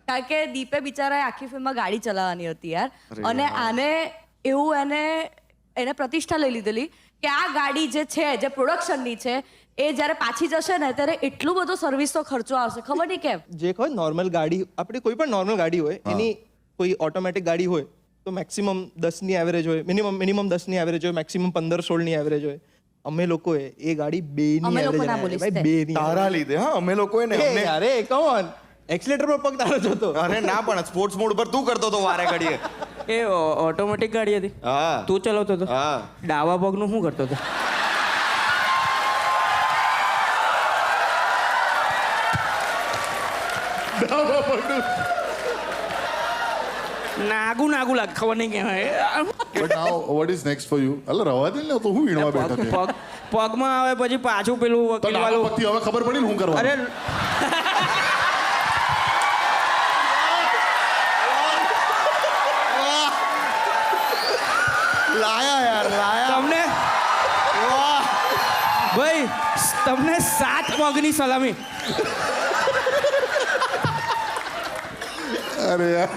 કારણ કે દીપે બિચારાએ આખી ફિલ્મમાં ગાડી ચલાવવાની હતી યાર અને આને એવું એને પ્રતિષ્ઠા લઈ લીધેલી કે આ ગાડી જે છે જે પ્રોડક્શનની છે એ જ્યારે પાછી જશે ને ત્યારે એટલું બધો સર્વિસનો ખર્ચો આવશે ખબર નહીં કેમ જે કોઈ નોર્મલ ગાડી આપણે કોઈ પણ નોર્મલ ગાડી હોય એની કોઈ ઓટોમેટિક ગાડી હોય તો મેક્સિમમ 10ની એવરેજ હોય મિનિમમ 10ની એવરેજ હોય મેક્સિમમ 15-16ની એવરેજ હોય અમે લોકોએ એ ગાડી 2ની એવરેજ ભાઈ 2ની તારા લીધે હા અમે લોકોએ ને અમને અરે કમ ઓન એક્સિલેટર પર પગ તારો જતો અરે ના પણ સ્પોર્ટ્સ મોડ પર તું કરતો તો વારે ઘડીએ એ ઓટોમેટિક ગાડી હતી હા તું ચલાવતો હતો હા ડાવા પગનું શું કરતો હતો નાગું લાગ ખબર નહીં કેમ but now what is next for you અલા રવા દે ને તો હું વીણવા બેઠો છે પગમાં આવે પછી પાછું પેલું તો વકીલ નાનો વાળું પતિ હવે ખબર પડી ને હું કરવા અરે લાયા યાર લાયા તમને ભાઈ તમને 7 પગની સલામી અરે યાર